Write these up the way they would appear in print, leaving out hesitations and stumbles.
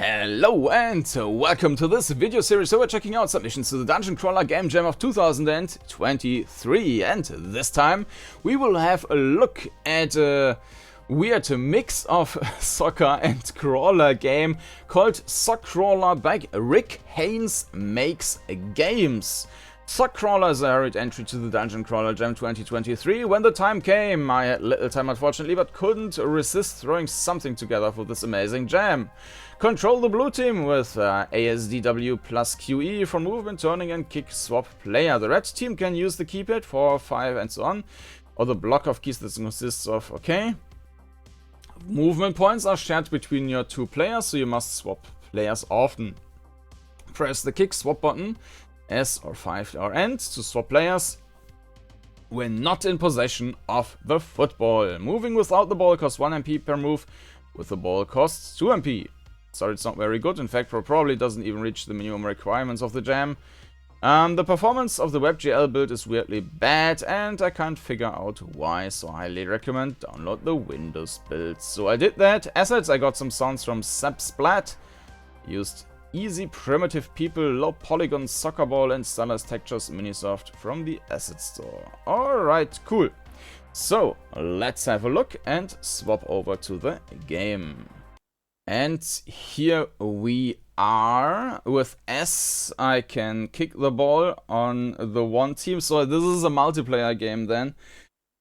Hello and welcome to this video series. So we're checking out submissions to the Dungeoncrawler Gamejam of 2023, and this time we will have a look at a weird mix of soccer and crawler game called Soccrawler by Rick Haines Makes Games. Soccrawler is a hurried entry to the Dungeoncrawler Jam 2023. When the time came, I had little time unfortunately, but couldn't resist throwing something together for this amazing jam. Control the blue team with ASDW plus QE for movement, turning and kick swap player. The red team can use the keypad 4, 5 and so on, or the block of keys that consists of, okay. Movement points are shared between your two players, so you must swap players often. Press the kick swap button, S or 5 or End, to swap players when not in possession of the football. Moving without the ball costs 1 MP per move, with the ball costs 2 MP. Sorry, it's not very good. In fact, probably doesn't even reach the minimum requirements of the jam. The performance of the WebGL build is weirdly bad, and I can't figure out why, so I highly recommend download the Windows build. So I did that. Assets, I got some sounds from Splat, used easy primitive people, low polygon soccer ball and Stylus textures Minisoft from the asset store. Alright, cool. So let's have a look and swap over to the game. And here we are. With S, I can kick the ball on the one team. So this is a multiplayer game then.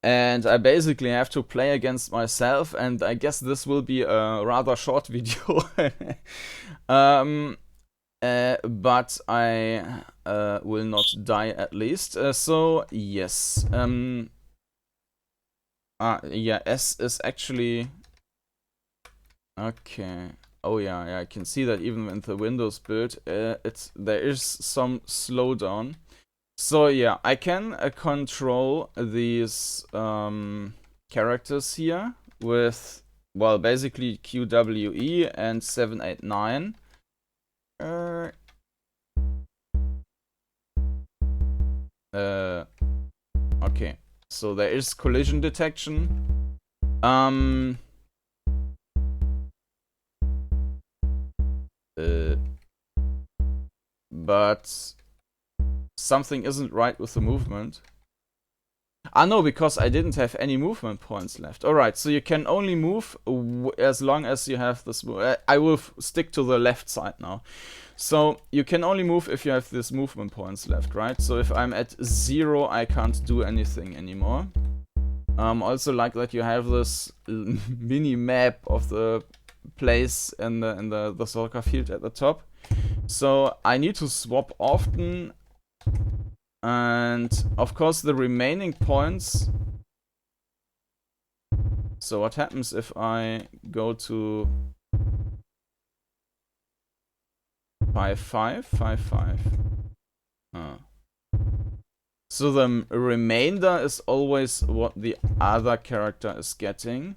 And I basically have to play against myself, and I guess this will be a rather short video. But I will not die at least. So yes. Yeah, S is actually... Okay. Oh yeah, I can see that even in the Windows build, there is some slowdown. So yeah, I can control these characters here with, well, basically QWE and 789. Okay, so there is collision detection. But something isn't right with the movement. Ah no, because I didn't have any movement points left. Alright, so you can only move as long as you have this move. I will stick to the left side now. So you can only move if you have this movement points left, right? So if I'm at 0, I can't do anything anymore. Also like that you have this mini map of the place in the soccer field at the top. So I need to swap often, and of course the remaining points. So what happens if I go to 5-5, 5-5? So the remainder is always what the other character is getting.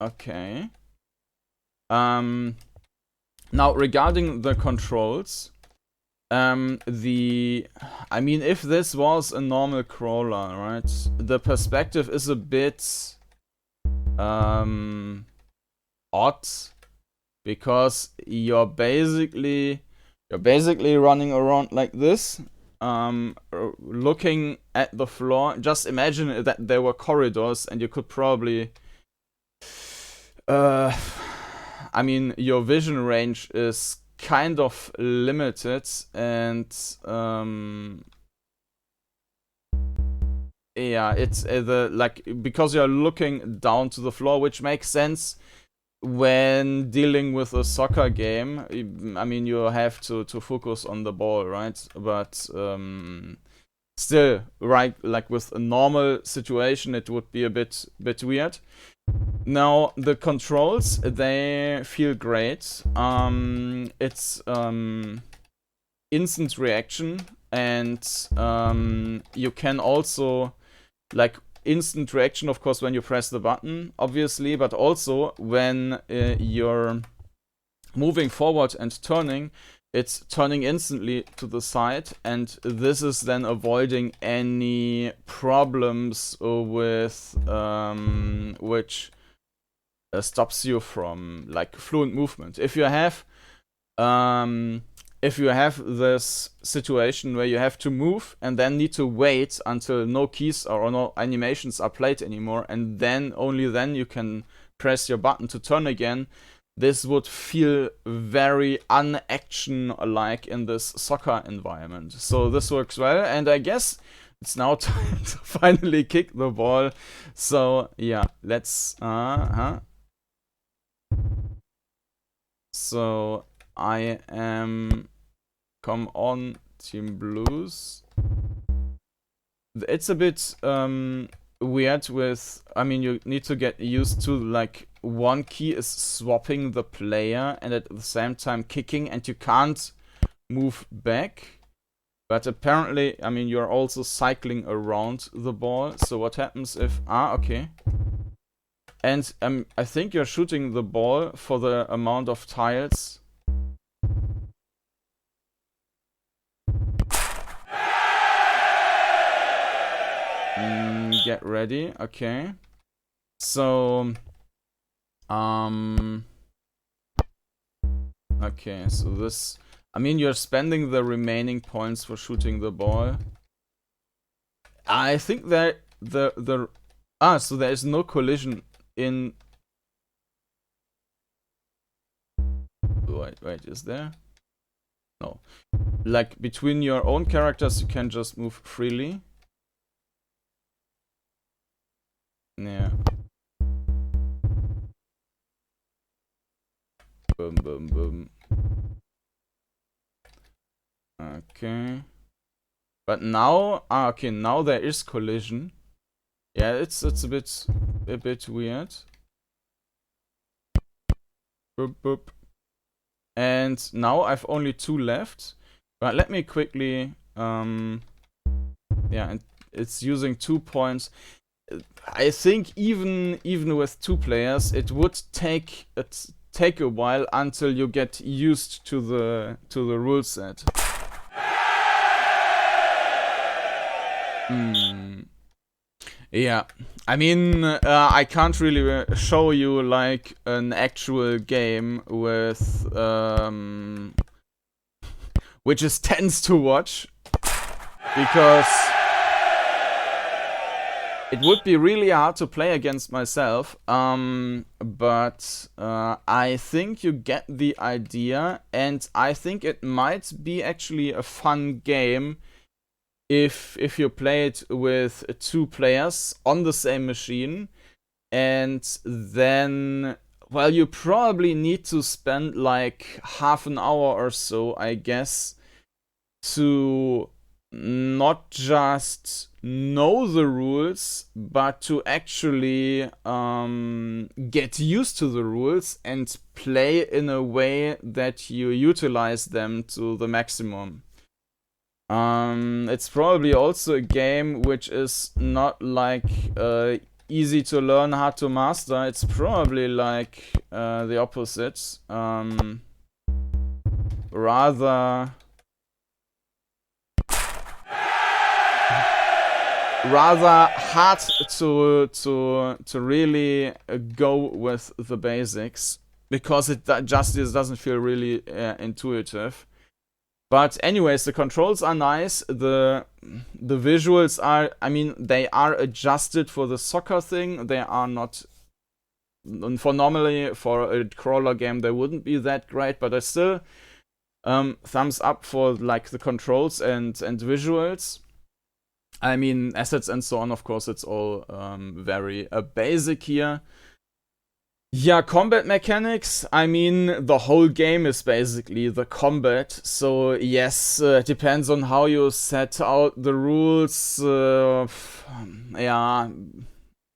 Okay. Now, regarding the controls, I mean, if this was a normal crawler, right, the perspective is a bit odd, because you're basically running around like this, looking at the floor. Just imagine that there were corridors, and you could probably I mean, your vision range is kind of limited, and yeah, it's because you're looking down to the floor, which makes sense when dealing with a soccer game. I mean, you have to focus on the ball, right? But still, right, like with a normal situation, it would be a bit weird. Now, the controls, they feel great. It's instant reaction, and you can also, like, instant reaction, of course, when you press the button, obviously, but also when you're moving forward and turning, it's turning instantly to the side, and this is then avoiding any problems with which stops you from like fluent movement. If you have this situation where you have to move and then need to wait until no keys or no animations are played anymore, and then only then you can press your button to turn again, this would feel very unaction-like in this soccer environment. So this works well, and I guess it's now time to finally kick the ball. So yeah, let's So I am, come on, Team Blues. It's a bit weird with, I mean, you need to get used to, like, one key is swapping the player and at the same time kicking, and you can't move back. But apparently, I mean, you're also cycling around the ball. So what happens if, okay. And I think you're shooting the ball for the amount of tiles. Get ready, okay. So, okay, so this, I mean, you're spending the remaining points for shooting the ball. I think that so there is no collision in... Wait, is there? No. Like, between your own characters, you can just move freely. Yeah. Boom, boom, boom. Okay. But now, okay, now there is collision. Yeah, it's a bit weird. Boop, boop. And now I've only 2 left. But let me quickly, yeah, and it's using 2 points. I think even with 2 players, it would take a while until you get used to the rule set. Yeah, I mean, I can't really show you like an actual game with which is tense to watch, because it would be really hard to play against myself, but I think you get the idea, and I think it might be actually a fun game if you play it with 2 players on the same machine. And then, well, you probably need to spend like half an hour or so, I guess, to not just know the rules, but to actually get used to the rules and play in a way that you utilize them to the maximum. It's probably also a game which is not like easy to learn how to master. It's probably like the opposite. Rather hard to really go with the basics, because it just doesn't feel really intuitive. But anyways, the controls are nice. The visuals are, I mean, they are adjusted for the soccer thing. They are not, normally for a crawler game, they wouldn't be that great, but I still thumbs up for like the controls and visuals. I mean, assets and so on, of course, it's all very basic here. Yeah, combat mechanics, I mean, the whole game is basically the combat. So yes, it depends on how you set out the rules. Yeah,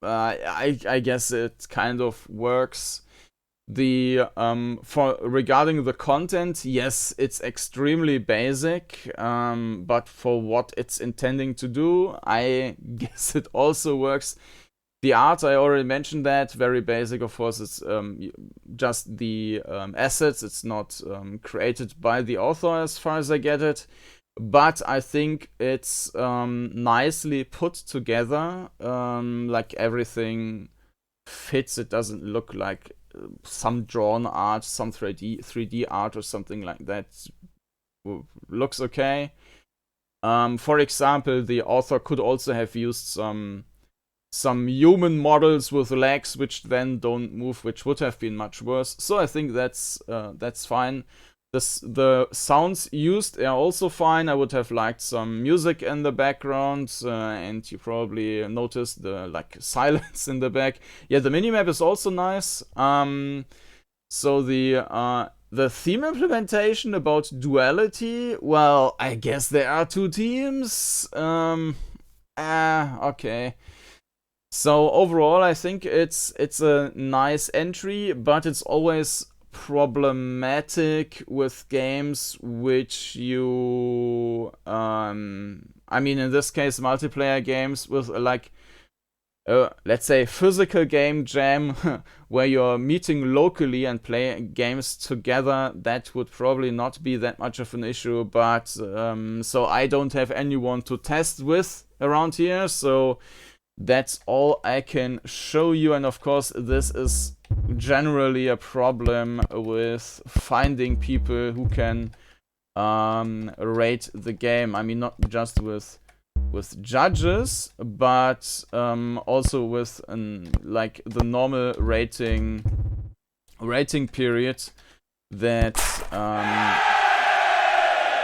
I guess it kind of works. Regarding the content, yes, it's extremely basic, but for what it's intending to do, I guess it also works. The art, I already mentioned that, very basic, of course. It's just the assets. It's not created by the author, as far as I get it. But I think it's nicely put together, like everything fits. It doesn't look like some drawn art, some 3D art or something like that. Looks okay. For example, the author could also have used some human models with legs which then don't move, which would have been much worse. So I think that's fine. The sounds used are also fine. I would have liked some music in the background, and you probably noticed the silence in the back. Yeah, the minimap is also nice. So the theme implementation about duality, well, I guess there are two teams. Okay. So overall, I think it's a nice entry, but it's always problematic with games which you I mean, in this case, multiplayer games with let's say physical game jam where you're meeting locally and playing games together. That would probably not be that much of an issue, but so I don't have anyone to test with around here, so that's all I can show you. And of course, this is generally a problem with finding people who can rate the game. I mean, not just with judges, but also with the normal rating period that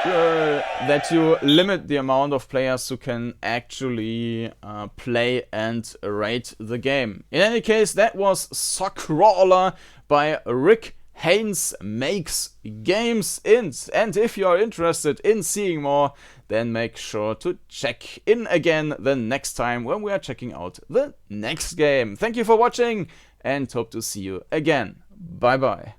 that you limit the amount of players who can actually play and rate the game. In any case, that was Soccrawler by Rick Haines Makes Games Int. And if you are interested in seeing more, then make sure to check in again the next time when we are checking out the next game. Thank you for watching and hope to see you again. Bye bye.